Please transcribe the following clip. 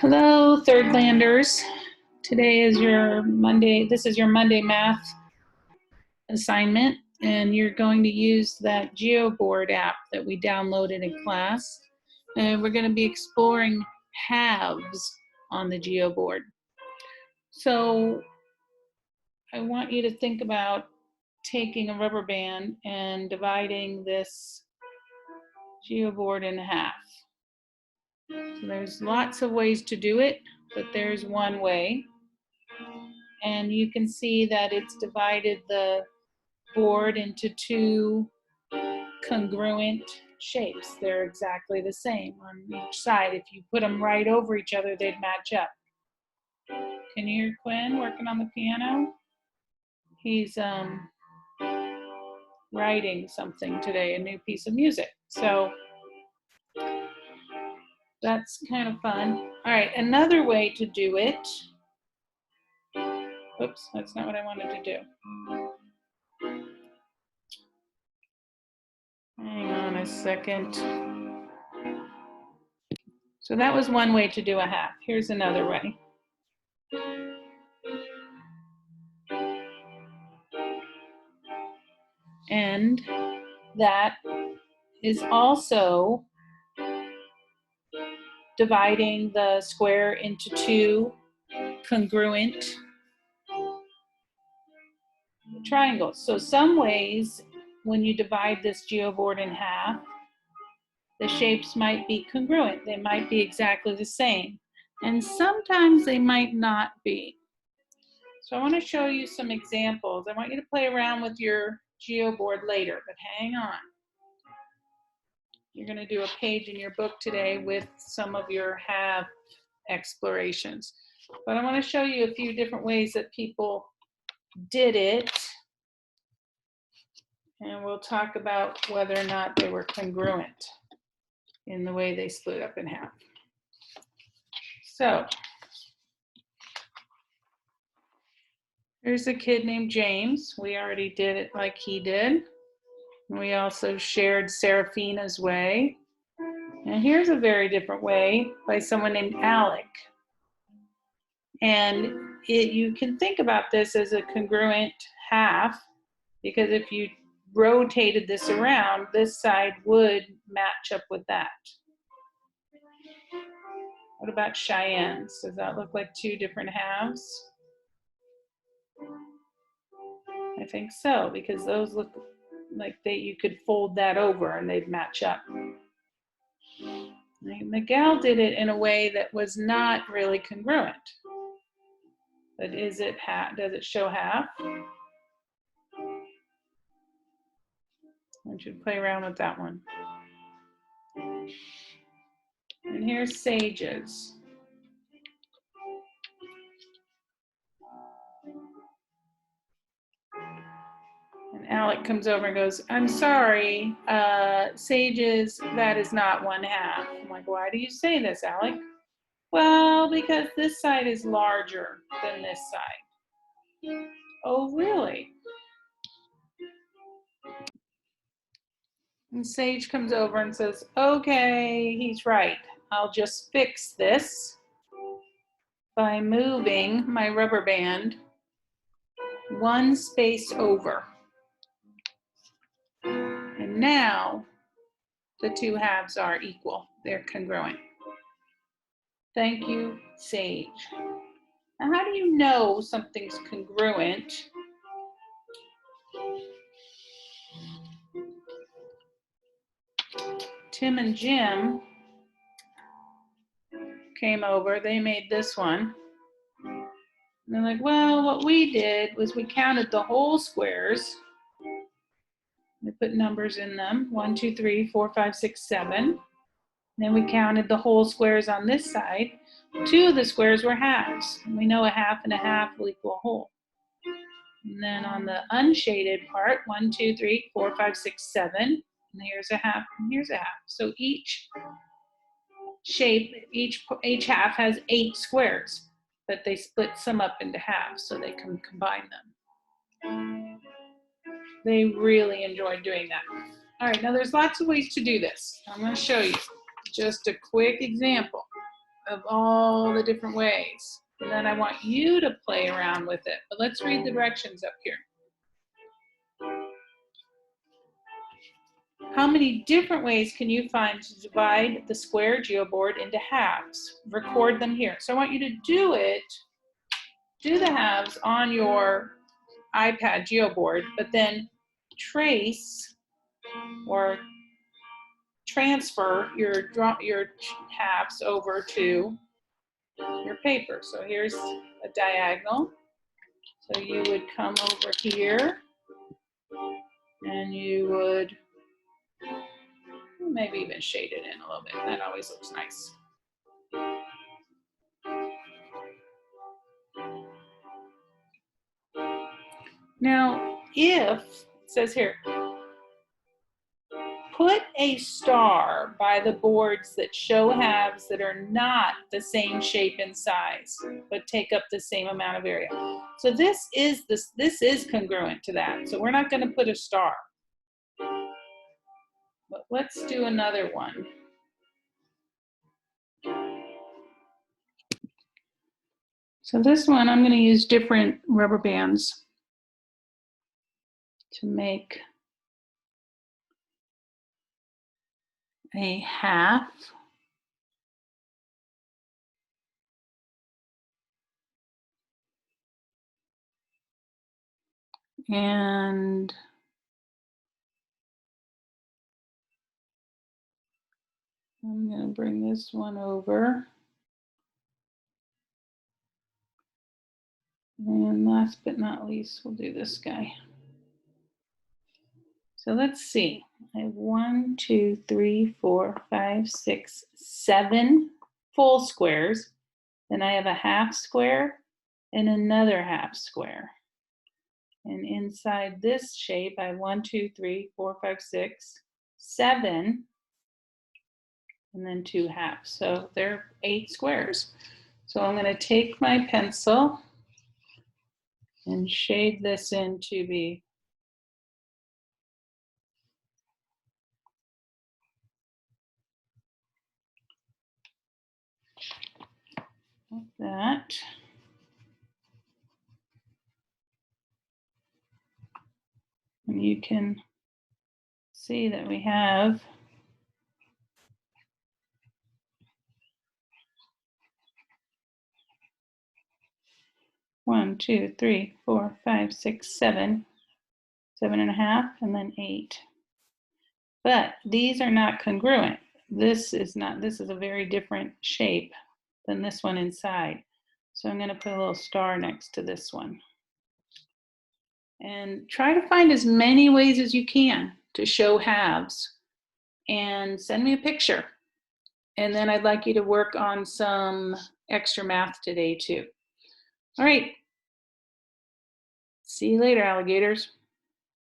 Hello, third landers. Today is your Monday. This is your Monday math assignment, and you're going to use that geoboard app that we downloaded in class. And we're going to be exploring halves on the geoboard. So I want you to think about taking a rubber band and dividing this geoboard in half. So there's lots of ways to do it, but there's one way. And you can see that it's divided the board into two congruent shapes. They're exactly the same on each side. If you put them right over each other, they'd match up. Can you hear Quinn working on the piano? He's writing something today, a new piece of music. So that's kind of fun. All right, another way to do it. Oops, that's not what I wanted to do. Hang on a second. So that was one way to do a half. Here's another way. And that is also dividing the square into two congruent triangles. So some ways, when you divide this geoboard in half, the shapes might be congruent. They might be exactly the same. And sometimes they might not be. So I want to show you some examples. I want you to play around with your geoboard later, but hang on. You're going to do a page in your book today with some of your half explorations. But I want to show you a few different ways that people did it. And we'll talk about whether or not they were congruent in the way they split up in half. So here's a kid named James. We already did it like he did. We also shared Seraphina's way. And here's a very different way by someone named Alec. And you can think about this as a congruent half, because if you rotated this around, this side would match up with that. What about Cheyenne's? Does that look like two different halves? I think so, because those look like you could fold that over and they'd match up. Miguel did it in a way that was not really congruent. But does it show half? I should play around with that one. And here's Sage's. And Alec comes over and goes, I'm sorry, Sage's, that is not one half. I'm like, why do you say this, Alec? Well, because this side is larger than this side. Oh, really? And Sage comes over and says, okay, he's right. I'll just fix this by moving my rubber band one space over. And now the two halves are equal. They're congruent. Thank you, Sage. Now, how do you know something's congruent? Tim and Jim came over. They made this one. And they're like, well, what we did was we counted the whole squares. We put numbers in them, 1, 2, 3, 4, 5, 6, 7. Then we counted the whole squares on this side. 2 of the squares were halves. And we know a half and a half will equal a whole. And then on the unshaded part, 1, 2, 3, 4, 5, 6, 7. And here's a half and here's a half. So each shape, each half has 8 squares, but they split some up into halves so they can combine them. They really enjoyed doing that. All right, now there's lots of ways to do this. I'm going to show you just a quick example of all the different ways. And then I want you to play around with it. But let's read the directions up here. How many different ways can you find to divide the square geoboard into halves? Record them here. So I want you to do the halves on your iPad geoboard, but then trace or transfer your halves over to your paper. So here's a diagonal. So you would come over here and you would maybe even shade it in a little bit. That always looks nice. Now, if, it says here, put a star by the boards that show halves that are not the same shape and size, but take up the same amount of area. So this is congruent to that. So we're not going to put a star. But let's do another one. So this one, I'm going to use different rubber bands to make a half. And I'm going to bring this one over. And last but not least, we'll do this guy. So let's see. I have 1, 2, 3, 4, 5, 6, 7 full squares. Then I have a half square and another half square. And inside this shape, I have 1, 2, 3, 4, 5, 6, 7, and then 2 halves. So there are 8 squares. So I'm going to take my pencil and shade this in to be like that. And you can see that we have one, 2, 3, 4, 5, 6, 7, 7.5, and then 8. But these are not congruent. This is a very different shape than this one inside. So I'm going to put a little star next to this one. And try to find as many ways as you can to show halves. And send me a picture. And then I'd like you to work on some extra math today too. All right. See you later, alligators.